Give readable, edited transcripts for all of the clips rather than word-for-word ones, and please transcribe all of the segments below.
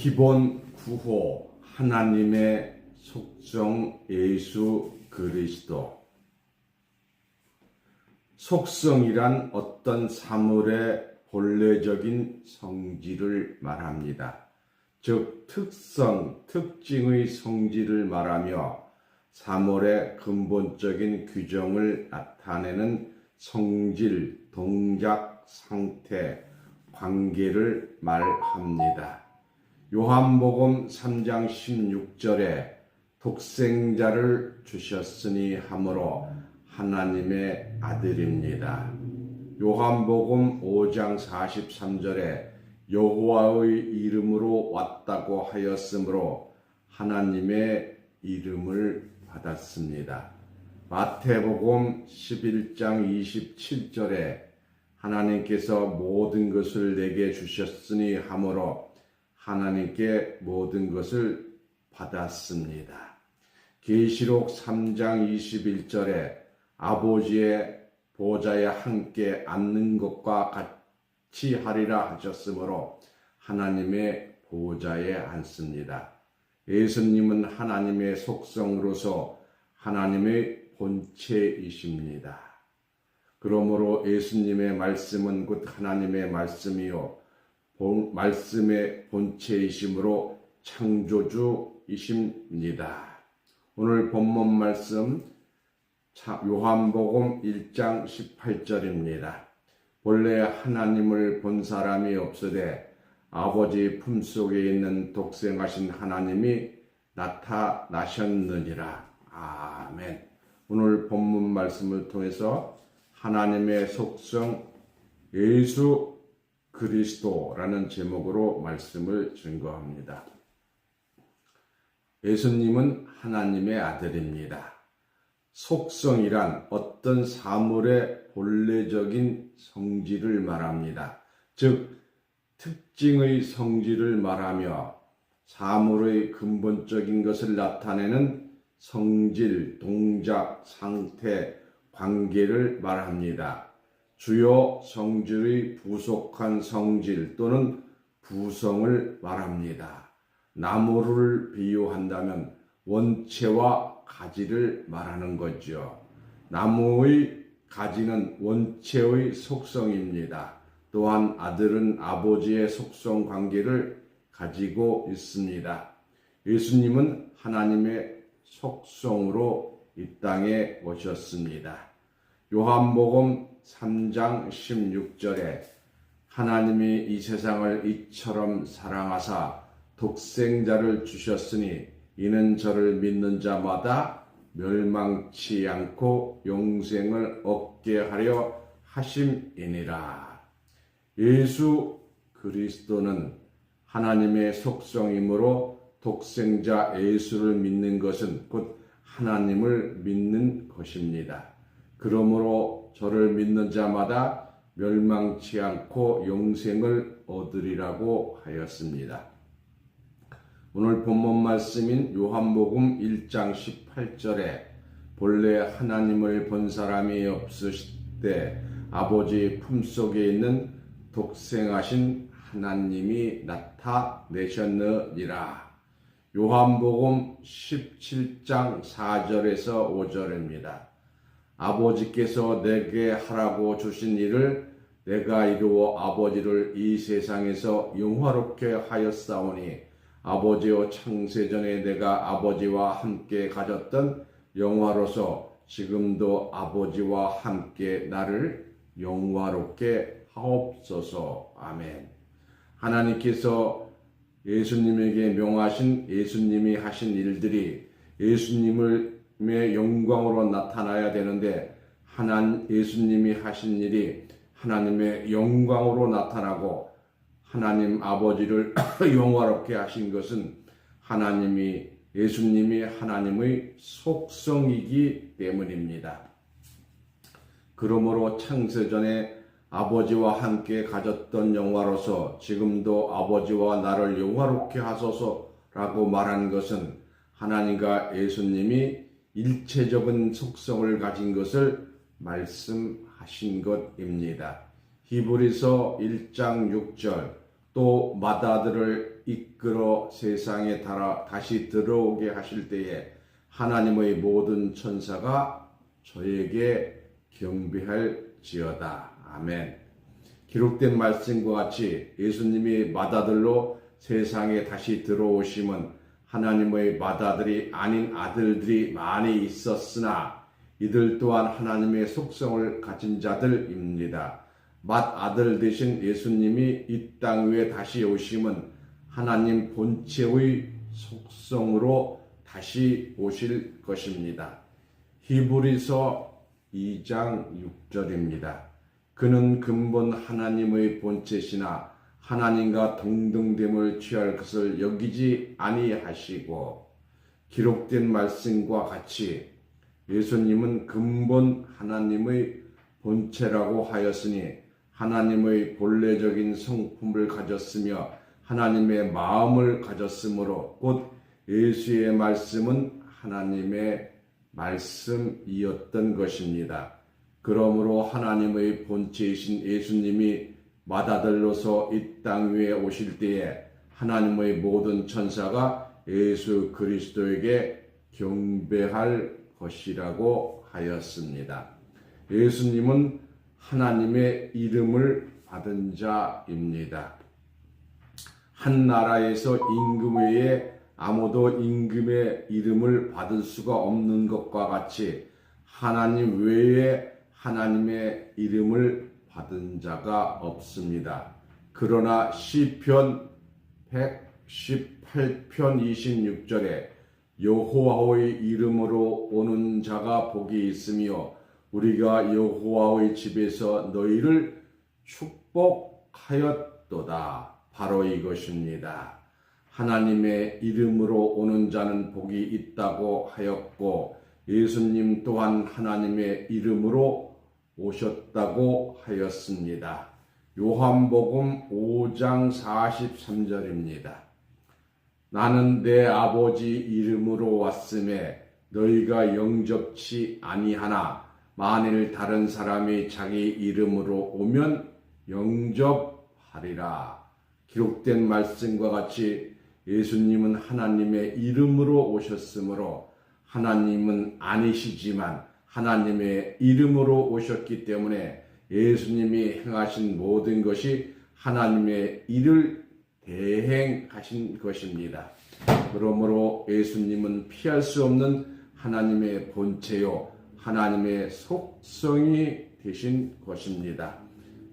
기본 구호 하나님의 속성 예수 그리스도. 속성이란 어떤 사물의 본래적인 성질을 말합니다. 즉 특성, 특징의 성질을 말하며 사물의 근본적인 규정을 나타내는 성질, 동작, 상태, 관계를 말합니다. 요한복음 3장 16절에 독생자를 주셨으니 하므로 하나님의 아들입니다. 요한복음 5장 43절에 여호와의 이름으로 왔다고 하였으므로 하나님의 이름을 받았습니다. 마태복음 11장 27절에 하나님께서 모든 것을 내게 주셨으니 하므로 하나님께 모든 것을 받았습니다. 계시록 3장 21절에 아버지의 보좌에 함께 앉는 것과 같이 하리라 하셨으므로 하나님의 보좌에 앉습니다. 예수님은 하나님의 속성으로서 하나님의 본체이십니다. 그러므로 예수님의 말씀은 곧 하나님의 말씀이요 말씀의 본체이시므로 창조주이십니다. 오늘 본문 말씀 요한복음 1장 18절입니다. 본래 하나님을 본 사람이 없으되 아버지 품속에 있는 독생하신 하나님이 나타나셨느니라. 아멘. 오늘 본문 말씀을 통해서 하나님의 속성 예수 그리스도라는 제목으로 말씀을 증거합니다. 예수님은 하나님의 아들입니다. 속성이란 어떤 사물의 본래적인 성질을 말합니다. 즉 특징의 성질을 말하며 사물의 근본적인 것을 나타내는 성질, 동작, 상태, 관계를 말합니다. 주요 성질의 부속한 성질 또는 부성을 말합니다. 나무를 비유한다면 원체와 가지를 말하는 거죠. 나무의 가지는 원체의 속성입니다. 또한 아들은 아버지의 속성 관계를 가지고 있습니다. 예수님은 하나님의 속성으로 이 땅에 오셨습니다. 요한복음 3장 16절에 하나님이 이 세상을 이처럼 사랑하사 독생자를 주셨으니 이는 저를 믿는 자마다 멸망치 않고 영생을 얻게 하려 하심이니라. 예수 그리스도는 하나님의 속성이므로 독생자 예수를 믿는 것은 곧 하나님을 믿는 것입니다. 그러므로 저를 믿는 자마다 멸망치 않고 영생을 얻으리라고 하였습니다. 오늘 본문 말씀인 요한복음 1장 18절에 본래 하나님을 본 사람이 없으실 때 아버지 품속에 있는 독생하신 하나님이 나타내셨느니라. 요한복음 17장 4절에서 5절입니다. 아버지께서 내게 하라고 주신 일을 내가 이루어 아버지를 이 세상에서 영화롭게 하였사오니 아버지여 창세전에 내가 아버지와 함께 가졌던 영화로서 지금도 아버지와 함께 나를 영화롭게 하옵소서. 아멘. 하나님께서 예수님에게 명하신 예수님이 하신 일들이 예수님의 영광으로 나타나야 되는데 예수님이 하신 일이 하나님의 영광으로 나타나고 하나님 아버지를 영화롭게 하신 것은 예수님이 하나님의 속성이기 때문입니다. 그러므로 창세전에 아버지와 함께 가졌던 영화로서 지금도 아버지와 나를 영화롭게 하소서라고 말한 것은 하나님과 예수님이 일체적인 속성을 가진 것을 말씀하신 것입니다. 히브리서 1장 6절 또 맏아들을 이끌어 세상에 다시 들어오게 하실 때에 하나님의 모든 천사가 저에게 경배할지어다. 아멘. 기록된 말씀과 같이 예수님이 맏아들로 세상에 다시 들어오심은 하나님의 맏아들이 아닌 아들들이 많이 있었으나 이들 또한 하나님의 속성을 가진 자들입니다. 맏아들 되신 예수님이 이 땅 위에 다시 오심은 하나님 본체의 속성으로 다시 오실 것입니다. 히브리서 2장 6절입니다. 그는 근본 하나님의 본체시나 하나님과 동등됨을 취할 것을 여기지 아니하시고, 기록된 말씀과 같이 예수님은 근본 하나님의 본체라고 하였으니 하나님의 본래적인 성품을 가졌으며 하나님의 마음을 가졌으므로 곧 예수의 말씀은 하나님의 말씀이었던 것입니다. 그러므로 하나님의 본체이신 예수님이 맏아들로서 이 땅 위에 오실 때에 하나님의 모든 천사가 예수 그리스도에게 경배할 것이라고 하였습니다. 예수님은 하나님의 이름을 받은 자입니다. 한 나라에서 임금 외에 아무도 임금의 이름을 받을 수가 없는 것과 같이 하나님 외에 하나님의 이름을 받은 자가 없습니다. 그러나 시편 118편 26절에 여호와의 이름으로 오는 자가 복이 있으며 우리가 여호와의 집에서 너희를 축복하였도다. 바로 이것입니다. 하나님의 이름으로 오는 자는 복이 있다고 하였고 예수님 또한 하나님의 이름으로 오셨다고 하였습니다. 요한복음 5장 43절입니다. 나는 내 아버지 이름으로 왔음에 너희가 영접치 아니하나 만일 다른 사람이 자기 이름으로 오면 영접하리라. 기록된 말씀과 같이 예수님은 하나님의 이름으로 오셨으므로 하나님은 아니시지만 하나님의 이름으로 오셨기 때문에 예수님이 행하신 모든 것이 하나님의 일을 대행하신 것입니다. 그러므로 예수님은 피할 수 없는 하나님의 본체요 하나님의 속성이 되신 것입니다.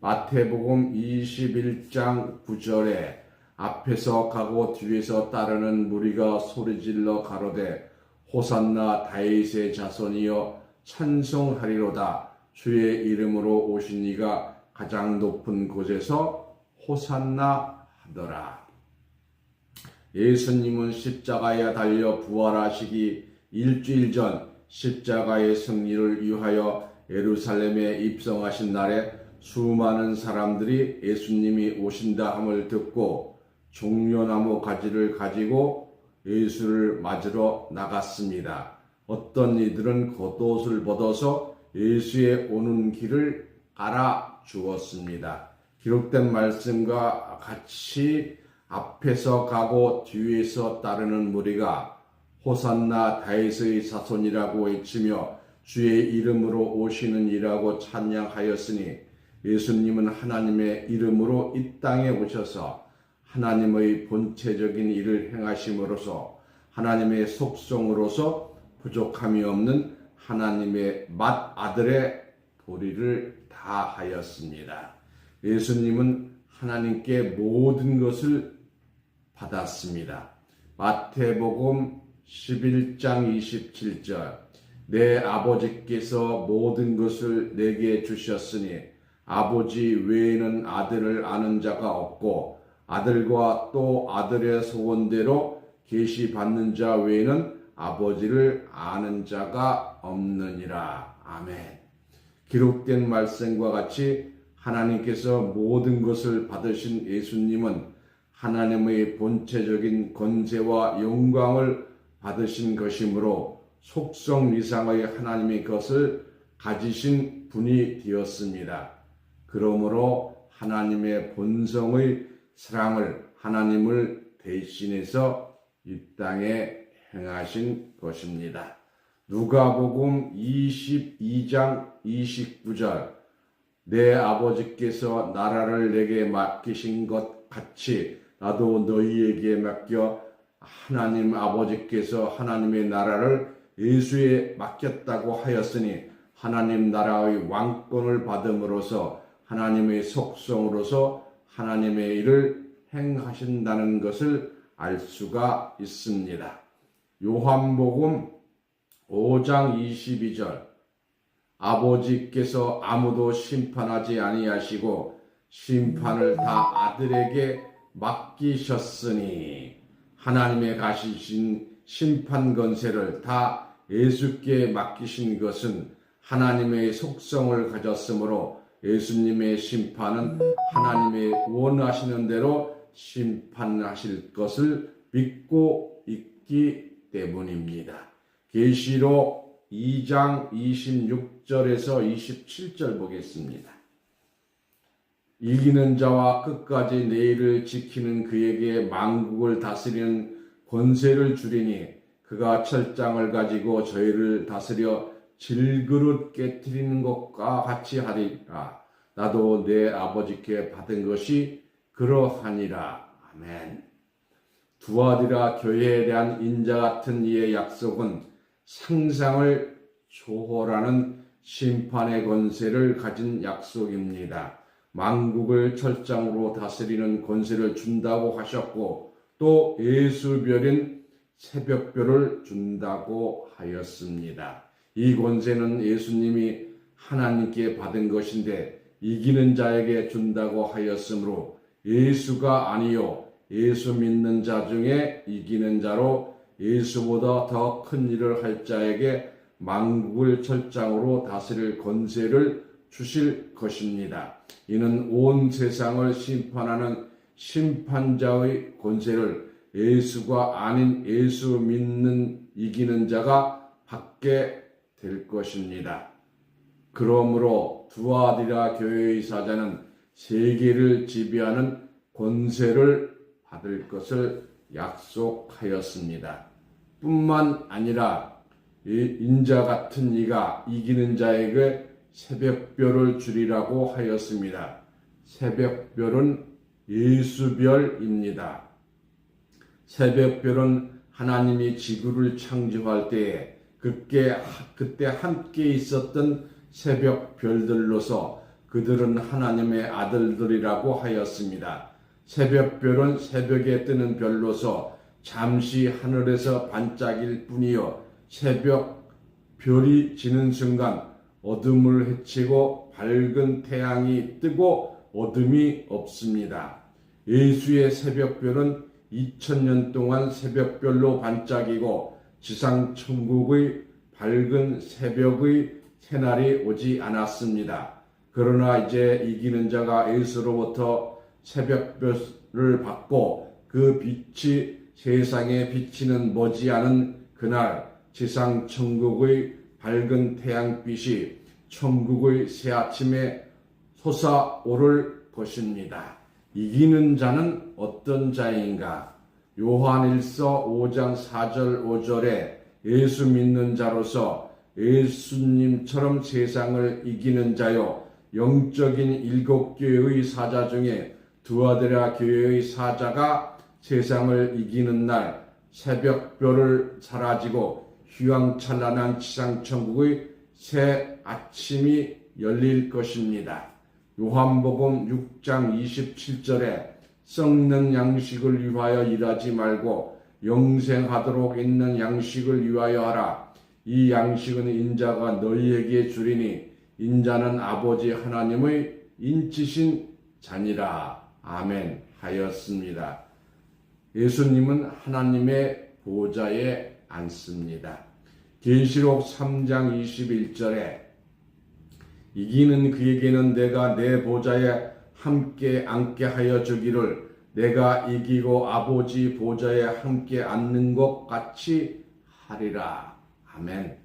마태복음 21장 9절에 앞에서 가고 뒤에서 따르는 무리가 소리질러 가로되 호산나 다윗의 자손이여 찬송하리로다. 주의 이름으로 오신 이가 가장 높은 곳에서 호산나 하더라. 예수님은 십자가에 달려 부활하시기 일주일 전 십자가의 승리를 위하여 예루살렘에 입성하신 날에 수많은 사람들이 예수님이 오신다 함을 듣고 종려나무 가지를 가지고 예수를 맞으러 나갔습니다. 어떤 이들은 겉옷을 벗어서 예수의 오는 길을 깔아주었습니다. 기록된 말씀과 같이 앞에서 가고 뒤에서 따르는 무리가 호산나 다윗의 자손이라고 외치며 주의 이름으로 오시는 이라고 찬양하였으니 예수님은 하나님의 이름으로 이 땅에 오셔서 하나님의 본체적인 일을 행하심으로써 하나님의 속성으로서 부족함이 없는 하나님의 맏아들의 도리를 다하였습니다. 예수님은 하나님께 모든 것을 받았습니다. 마태복음 11장 27절 내 아버지께서 모든 것을 내게 주셨으니 아버지 외에는 아들을 아는 자가 없고 아들과 또 아들의 소원대로 계시받는 자 외에는 아버지를 아는 자가 없느니라. 아멘. 기록된 말씀과 같이 하나님께서 모든 것을 받으신 예수님은 하나님의 본체적인 권세와 영광을 받으신 것이므로 속성 이상의 하나님의 것을 가지신 분이 되었습니다. 그러므로 하나님의 본성의 사랑을 하나님을 대신해서 이 땅에 행하신 것입니다. 누가복음 22장 29절 내 아버지께서 나라를 내게 맡기신 것 같이 나도 너희에게 맡겨 하나님 아버지께서 하나님의 나라를 예수에 맡겼다고 하였으니 하나님 나라의 왕권을 받음으로써 하나님의 속성으로서 하나님의 일을 행하신다는 것을 알 수가 있습니다. 요한복음 5장 22절 아버지께서 아무도 심판하지 아니하시고 심판을 다 아들에게 맡기셨으니 하나님의 가지신 심판 권세를 다 예수께 맡기신 것은 하나님의 속성을 가졌으므로 예수님의 심판은 하나님의 원하시는 대로 심판하실 것을 믿고 있기 때문입니다. 계시록 2장 26절에서 27절 보겠습니다. 이기는 자와 끝까지 내일을 지키는 그에게 만국을 다스리는 권세를 주리니 그가 철장을 가지고 저희를 다스려 질그릇 깨트리는 것과 같이 하리라. 나도 내 아버지께 받은 것이 그러하니라. 아멘. 두아디라 교회에 대한 인자 같은 이의 약속은 상상을 초월하는 심판의 권세를 가진 약속입니다. 만국을 철장으로 다스리는 권세를 준다고 하셨고 또 예수별인 새벽별을 준다고 하였습니다. 이 권세는 예수님이 하나님께 받은 것인데 이기는 자에게 준다고 하였으므로 예수가 아니요 예수 믿는 자 중에 이기는 자로 예수보다 더 큰 일을 할 자에게 만국을 철장으로 다스릴 권세를 주실 것입니다. 이는 온 세상을 심판하는 심판자의 권세를 예수가 아닌 예수 믿는 이기는 자가 받게 될 것입니다. 그러므로 두아디라 교회의 사자는 세계를 지배하는 권세를 받을 것을 약속하였습니다. 뿐만 아니라 인자 같은 이가 이기는 자에게 새벽별을 주리라고 하였습니다. 새벽별은 예수별입니다. 새벽별은 하나님이 지구를 창조할 때에 그때 함께 있었던 새벽별들로서 그들은 하나님의 아들들이라고 하였습니다. 새벽별은 새벽에 뜨는 별로서 잠시 하늘에서 반짝일 뿐이요 새벽별이 지는 순간 어둠을 헤치고 밝은 태양이 뜨고 어둠이 없습니다. 예수의 새벽별은 2000년 동안 새벽별로 반짝이고 지상 천국의 밝은 새벽의 새날이 오지 않았습니다. 그러나 이제 이기는 자가 예수로부터 새벽별을 받고 그 빛이 세상에 비치는 머지않은 그날 지상 천국의 밝은 태양빛이 천국의 새 아침에 솟아오를 것입니다. 이기는 자는 어떤 자인가? 요한일서 5장 4절 5절에 예수 믿는 자로서 예수님처럼 세상을 이기는 자요 영적인 7교회의 사자 중에 두아디라 교회의 사자가 세상을 이기는 날 새벽별을 사라지고 휘황찬란한 지상천국의 새 아침이 열릴 것입니다. 요한복음 6장 27절에 썩는 양식을 위하여 일하지 말고 영생하도록 있는 양식을 위하여 하라. 이 양식은 인자가 너희에게 주리니 인자는 아버지 하나님의 인치신 자니라. 아멘 하였습니다. 예수님은 하나님의 보좌에 앉습니다. 계시록 3장 21절에 이기는 그에게는 내가 내 보좌에 함께 앉게 하여 주기를 내가 이기고 아버지 보좌에 함께 앉는 것 같이 하리라. 아멘.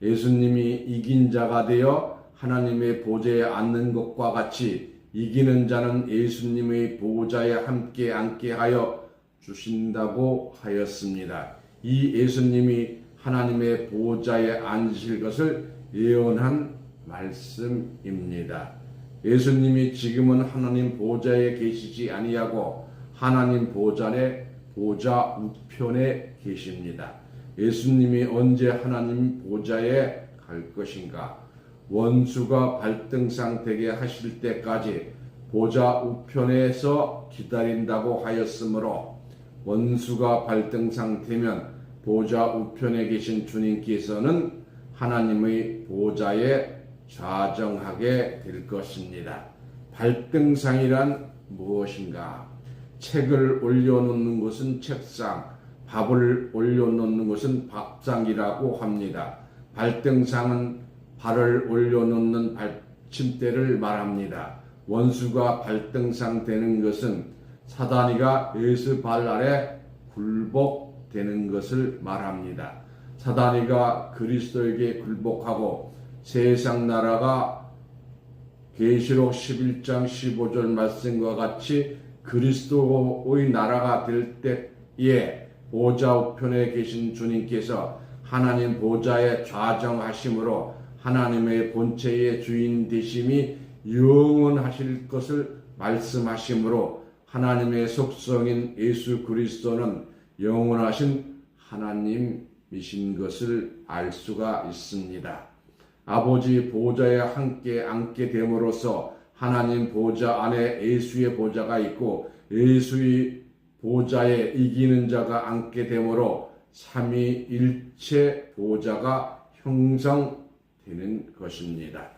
예수님이 이긴 자가 되어 하나님의 보좌에 앉는 것과 같이 이기는 자는 예수님의 보좌에 함께 앉게 하여 주신다고 하였습니다. 이 예수님이 하나님의 보좌에 앉으실 것을 예언한 말씀입니다. 예수님이 지금은 하나님 보좌에 계시지 아니하고 하나님 보좌 우편에 계십니다. 예수님이 언제 하나님 보좌에 갈 것인가? 원수가 발등상 되게 하실 때까지 보좌 우편에서 기다린다고 하였으므로 원수가 발등상 되면 보좌 우편에 계신 주님께서는 하나님의 보좌에 좌정하게 될 것입니다. 발등상이란 무엇인가? 책을 올려놓는 것은 책상, 밥을 올려놓는 것은 밥상이라고 합니다. 발등상은 발을 올려놓는 받침대를 말합니다. 원수가 발등상 되는 것은 사단이가 예수 발 아래 굴복되는 것을 말합니다. 사단이가 그리스도에게 굴복하고 세상 나라가 계시록 11장 15절 말씀과 같이 그리스도의 나라가 될 때에 보좌 우편에 계신 주님께서 하나님 보좌에 좌정하심으로 하나님의 본체의 주인 되심이 영원하실 것을 말씀하심으로 하나님의 속성인 예수 그리스도는 영원하신 하나님이신 것을 알 수가 있습니다. 아버지 보좌에 함께 앉게 됨으로써 하나님 보좌 안에 예수의 보좌가 있고 예수의 보좌에 이기는 자가 앉게 되므로 삼위일체 보좌가 형성되는 것입니다.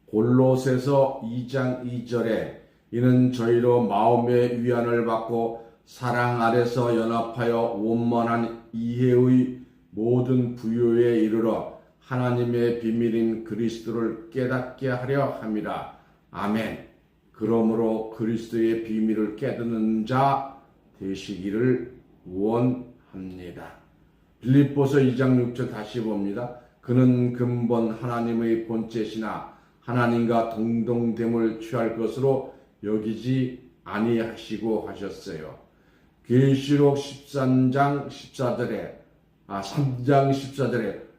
골로새서 2장 2절에 이는 저희로 마음의 위안을 받고 사랑 아래서 연합하여 원만한 이해의 모든 부요에 이르러 하나님의 비밀인 그리스도를 깨닫게 하려 함이라. 아멘. 그러므로 그리스도의 비밀을 깨닫는 자 되시기를 원합니다. 빌립보서 2장 6절 다시 봅니다. 그는 근본 하나님의 본체시나 하나님과 동등됨을 취할 것으로 여기지 아니하시고 하셨어요. 계시록 3장 14절에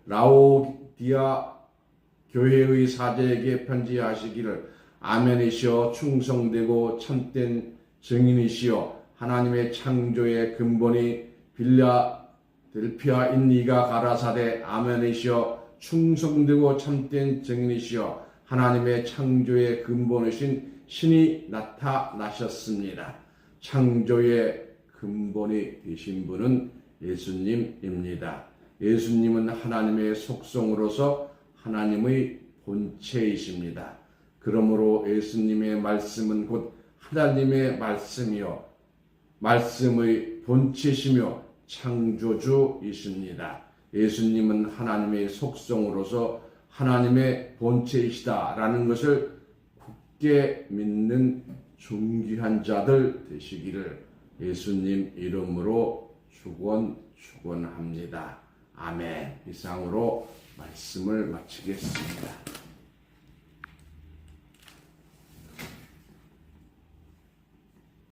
라오디아 교회의 사제에게 편지하시기를 아멘이시여 충성되고 참된 증인이시여 하나님의 창조의 근본이 빌라델피아인 이가 가라사대 아멘이시여 충성되고 참된 증인이시여 하나님의 창조의 근본이신 신이 나타나셨습니다. 창조의 근본이 되신 분은 예수님입니다. 예수님은 하나님의 속성으로서 하나님의 본체이십니다. 그러므로 예수님의 말씀은 곧 하나님의 말씀이요 말씀의 본체시며 창조주이십니다. 예수님은 하나님의 속성으로서 하나님의 본체이시다라는 것을 굳게 믿는 존귀한 자들 되시기를 예수님 이름으로 축원합니다. 아멘. 이상으로 말씀을 마치겠습니다.